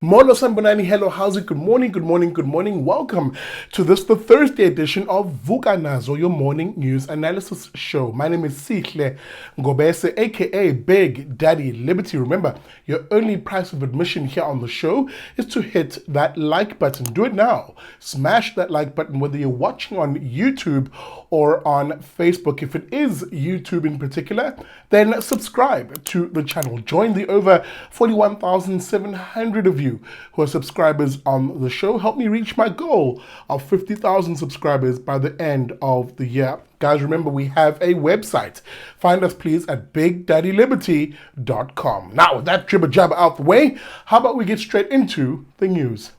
Molo Sambonani, hello, how's it? Good morning, good morning, good morning. Welcome to the Thursday edition of Vuka Nazo, your morning news analysis show. My name is Sihle Ngobese, aka Big Daddy Liberty. Remember, your only price of admission here on the show is to hit that like button. Do it now. Smash that like button, whether you're watching on YouTube or on Facebook. If it is YouTube in particular, then subscribe to the channel. Join the over 41,700 of you who are subscribers on the show. Help me reach my goal of 50,000 subscribers by the end of the year. Guys, remember we have a website. Find us please at bigdaddyliberty.com. Now, with that jibber jabber out the way, how about we get straight into the news?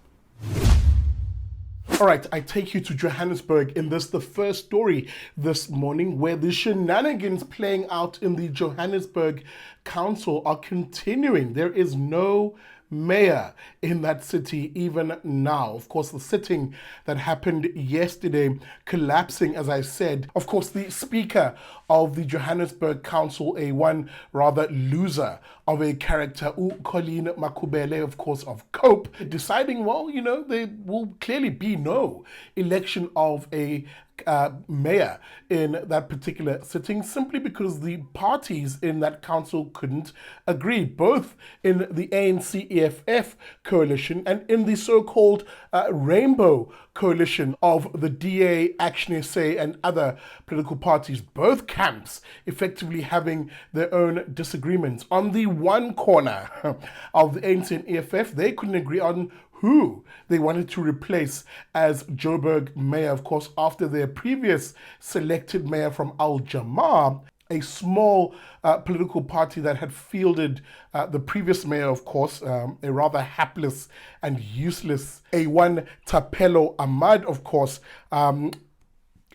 All right, I take you to Johannesburg in the first story this morning, where the shenanigans playing out in the Johannesburg Council are continuing. There is no mayor in that city even now. Of course, the sitting that happened yesterday collapsing, as I said. Of course, the speaker of the Johannesburg Council, a one rather loser of a character, Colleen Makubele, of course, of COPE, deciding, well, you know, there will clearly be no election of a mayor in that particular sitting, simply because the parties in that council couldn't agree, both in the ANC-EFF coalition and in the so-called Rainbow coalition of the DA, Action SA and other political parties, both camps effectively having their own disagreements. On the one corner of the ANC and EFF, they couldn't agree on who they wanted to replace as Joburg mayor, of course, after their previous selected mayor from Al Jamar, a small political party that had fielded the previous mayor, of course, a rather hapless and useless A1 Tapelo Ahmad, of course,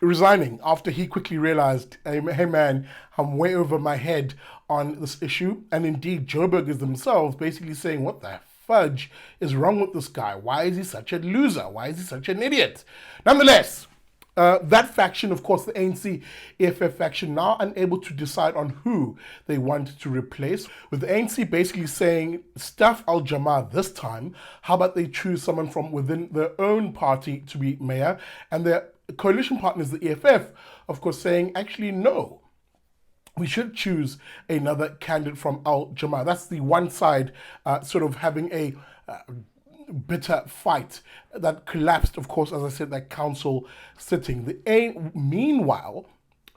resigning after he quickly realized, hey man, I'm way over my head on this issue. And indeed, Joburgers themselves basically saying, what the fudge is wrong with this guy? Why is he such a loser? Why is he such an idiot? Nonetheless, that faction, of course, the ANC-EFF faction, now unable to decide on who they want to replace, with the ANC basically saying, stuff Al Jamar this time, how about they choose someone from within their own party to be mayor, and their coalition partners, the EFF, of course, saying, actually, no. We should choose another candidate from Al Jamar. That's the one side sort of having a bitter fight that collapsed, of course, as I said, that council sitting. Meanwhile,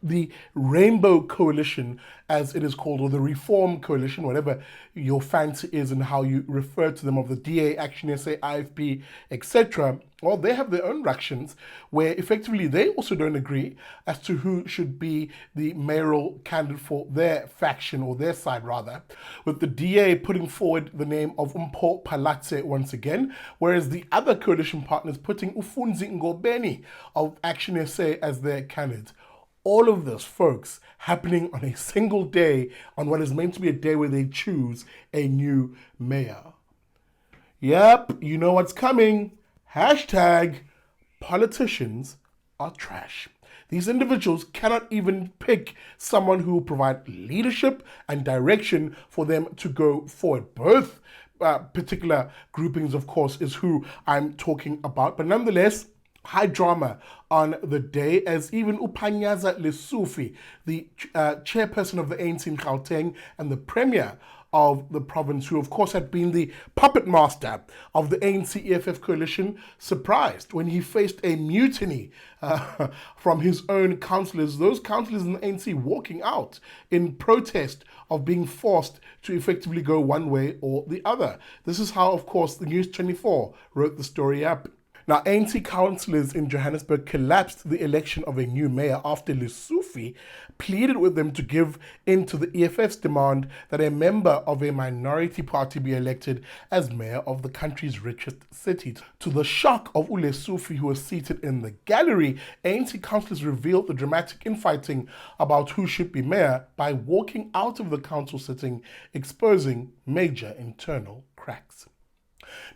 the Rainbow Coalition, as it is called, or the Reform Coalition, whatever your fancy is and how you refer to them, of the DA, Action SA, IFP, etc., well, they have their own ructions where effectively they also don't agree as to who should be the mayoral candidate for their faction, or their side rather, with the DA putting forward the name of Mpho Phalatse once again, whereas the other coalition partners putting Ufunzi Ngobeni of Action SA as their candidate. All of this, folks, happening on a single day, on what is meant to be a day where they choose a new mayor. Yep, you know what's coming. Hashtag politicians are trash. These individuals cannot even pick someone who will provide leadership and direction for them to go forward. Both particular groupings, of course, is who I'm talking about. But nonetheless, high drama on the day, as even Upanyaza Lesufi, the chairperson of the ANC in Gauteng and the premier of the province, who of course had been the puppet master of the ANC-EFF coalition, surprised when he faced a mutiny from his own councillors, those councillors in the ANC walking out in protest of being forced to effectively go one way or the other. This is how, of course, the News 24 wrote the story up. Now, ANC councillors in Johannesburg collapsed the election of a new mayor after Lesufi pleaded with them to give in to the EFF's demand that a member of a minority party be elected as mayor of the country's richest city. To the shock of Lesufi, who was seated in the gallery, ANC councillors revealed the dramatic infighting about who should be mayor by walking out of the council sitting, exposing major internal cracks.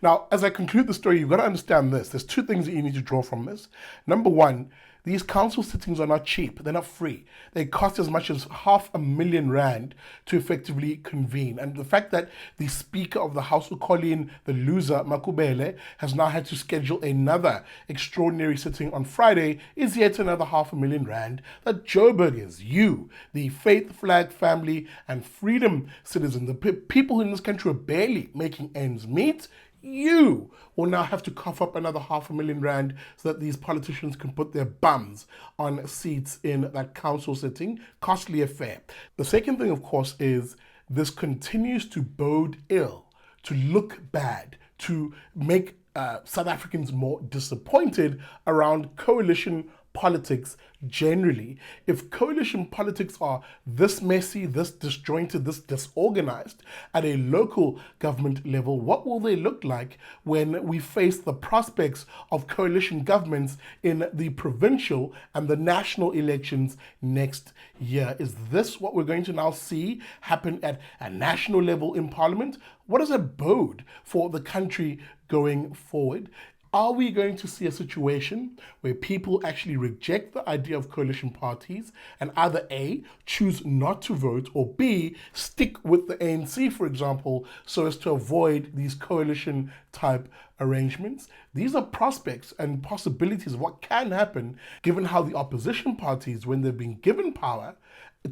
Now, as I conclude the story, you've got to understand this. There's two things that you need to draw from this. Number one, These council sittings are not cheap. They're not free. They cost as much as R500,000 to effectively convene. And the fact that the Speaker of the House, Colleen, the loser, Makubele, has now had to schedule another extraordinary sitting on Friday is yet another R500,000 that Joburgers, you, the faith, flag, family, and freedom citizens, the people in this country are barely making ends meet, you will now have to cough up another R500,000 so that these politicians can put their bums on seats in that council sitting. Costly affair. The second thing, of course, is this continues to bode ill, to look bad, to make South Africans more disappointed around coalition politics generally. If coalition politics are this messy, this disjointed, this disorganized at a local government level, what will they look like when we face the prospects of coalition governments in the provincial and the national elections next year? Is this what we're going to now see happen at a national level in Parliament? What does it bode for the country going forward? Are we going to see a situation where people actually reject the idea of coalition parties and either A, choose not to vote, or B, stick with the ANC, for example, so as to avoid these coalition type arrangements? These are prospects and possibilities of what can happen given how the opposition parties, when they've been given power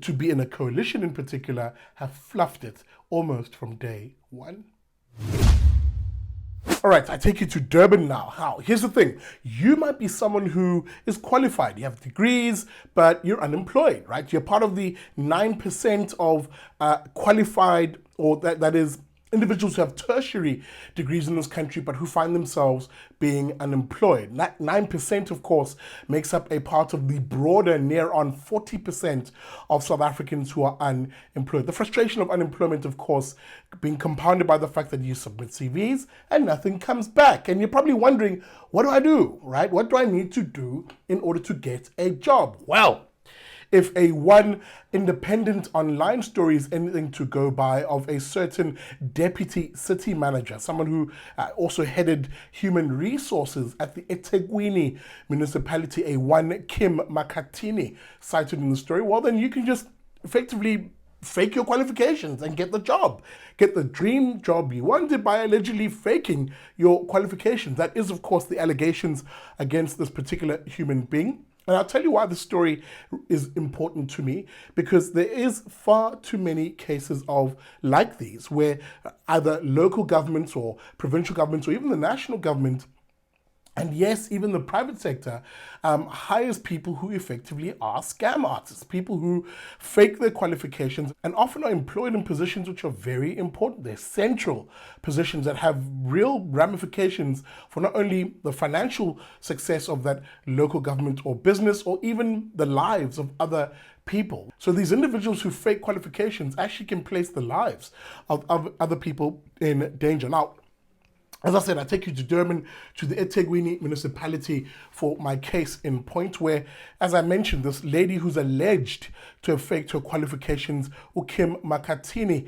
to be in a coalition in particular, have fluffed it almost from day one. All right, I take you to Durban now. How? Here's the thing. You might be someone who is qualified. You have degrees, but you're unemployed, right? You're part of the 9% of qualified, or that is individuals who have tertiary degrees in this country, but who find themselves being unemployed. That 9%, of course, makes up a part of the broader near on 40% of South Africans who are unemployed. The frustration of unemployment, of course, being compounded by the fact that you submit CVs and nothing comes back. And you're probably wondering, what do I do, right? What do I need to do in order to get a job? Well, if a one independent online story is anything to go by of a certain deputy city manager, someone who also headed human resources at the eThekwini Municipality, a one Kim Makatini cited in the story, well, then you can just effectively fake your qualifications and get the job. Get the dream job you wanted by allegedly faking your qualifications. That is, of course, the allegations against this particular human being. And I'll tell you why this story is important to me, because there is far too many cases of like these where either local governments or provincial governments or even the national government, and yes, even the private sector, hires people who effectively are scam artists, people who fake their qualifications and often are employed in positions which are very important. They're central positions that have real ramifications for not only the financial success of that local government or business, or even the lives of other people. So these individuals who fake qualifications actually can place the lives of other people in danger. Now, as I said, I take you to Durban, to the eThekwini Municipality for my case in point, where, as I mentioned, this lady who's alleged to have faked her qualifications, Kim Makatini,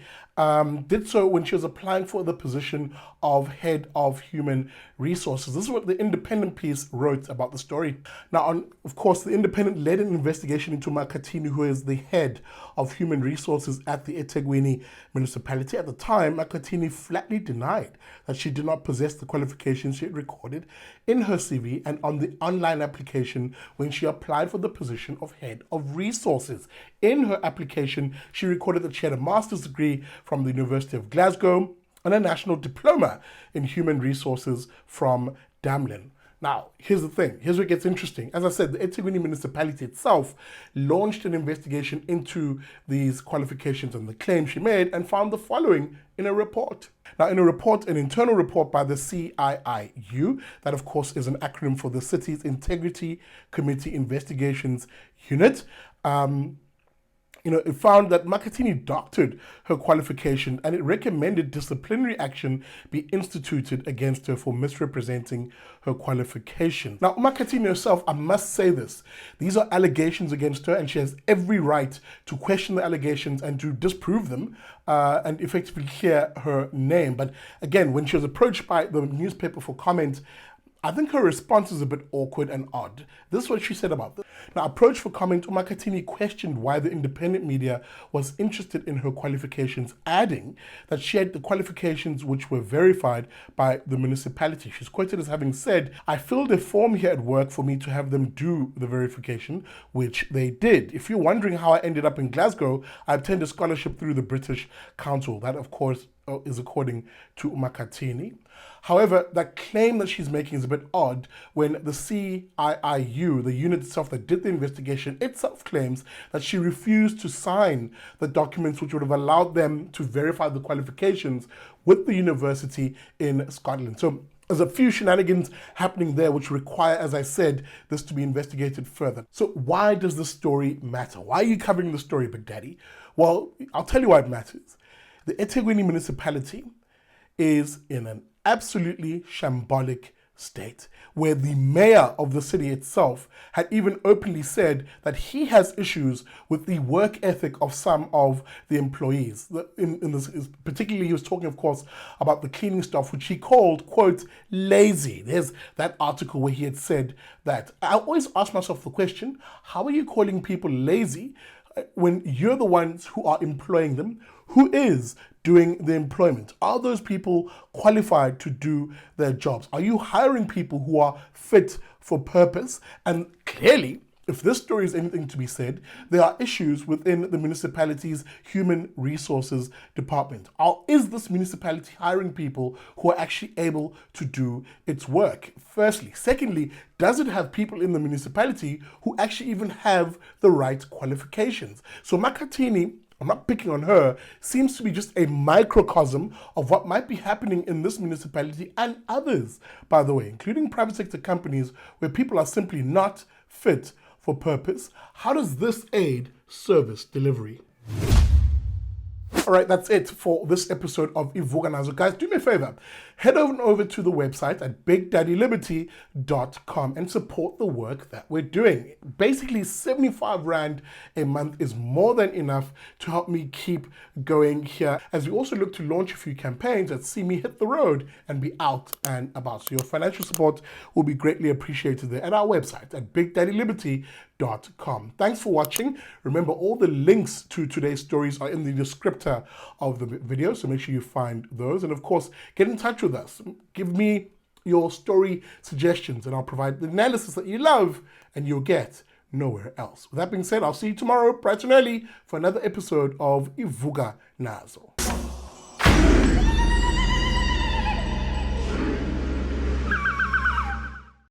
did so when she was applying for the position of head of human resources. This is what the Independent piece wrote about the story. Now, of course, the Independent led an investigation into Makatini, who is the head of human resources at the eThekwini Municipality. At the time, Makatini flatly denied that she did not possess the qualifications she had recorded in her CV and on the online application when she applied for the position of head of resources. In her application, she recorded that she had a master's degree from the University of Glasgow and a national diploma in human resources from Damlin. Now, here's the thing. Here's where it gets interesting. As I said, the eThekwini Municipality itself launched an investigation into these qualifications and the claims she made and found the following in a report. Now, in a report, an internal report by the CIIU, that of course is an acronym for the City's Integrity Committee Investigations Unit, it found that Makatini doctored her qualification and it recommended disciplinary action be instituted against her for misrepresenting her qualification. Now, Makatini herself, I must say this, these are allegations against her and she has every right to question the allegations and to disprove them and effectively clear her name. But again, when she was approached by the newspaper for comment, I think her response is a bit awkward and odd. This is what she said about this. Now, approached for comment, Umakatini questioned why the independent media was interested in her qualifications, adding that she had the qualifications which were verified by the municipality. She's quoted as having said, "I filled a form here at work for me to have them do the verification," which they did. If you're wondering how I ended up in Glasgow, I obtained a scholarship through the British Council. That, of course, is according to Umakatini. However, that claim that she's making is a bit odd when the CIIU, the unit itself that did the investigation, itself claims that she refused to sign the documents which would have allowed them to verify the qualifications with the university in Scotland. So there's a few shenanigans happening there which require, as I said, this to be investigated further. So why does this story matter? Why are you covering the story, Big Daddy? Well, I'll tell you why it matters. The eThekwini municipality is in an absolutely shambolic state, where the mayor of the city itself had even openly said that he has issues with the work ethic of some of the employees. In this, particularly, he was talking, of course, about the cleaning staff, which he called, quote, lazy. There's that article where he had said that. I always ask myself the question, how are you calling people lazy when you're the ones who are employing them? Who is doing the employment? Are those people qualified to do their jobs? Are you hiring people who are fit for purpose? And clearly, if this story is anything to be said, there are issues within the municipality's human resources department. Is this municipality hiring people who are actually able to do its work? Firstly. Secondly, does it have people in the municipality who actually even have the right qualifications? So Makatini, I'm not picking on her, seems to be just a microcosm of what might be happening in this municipality and others, by the way, including private sector companies where people are simply not fit for purpose. How does this aid service delivery? All right, that's it for this episode of Vuka Nazo. Guys, do me a favor. Head on over to the website at bigdaddyliberty.com and support the work that we're doing. Basically, 75 Rand a month is more than enough to help me keep going here, as we also look to launch a few campaigns that see me hit the road and be out and about. So your financial support will be greatly appreciated there at our website at bigdaddyliberty.com. Thanks for watching. Remember, all the links to today's stories are in the descriptor of the video, so make sure you find those. And of course, get in touch with us. Give me your story suggestions and I'll provide the analysis that you love and you'll get nowhere else. With that being said, I'll see you tomorrow bright and early for another episode of Vuka Nazo.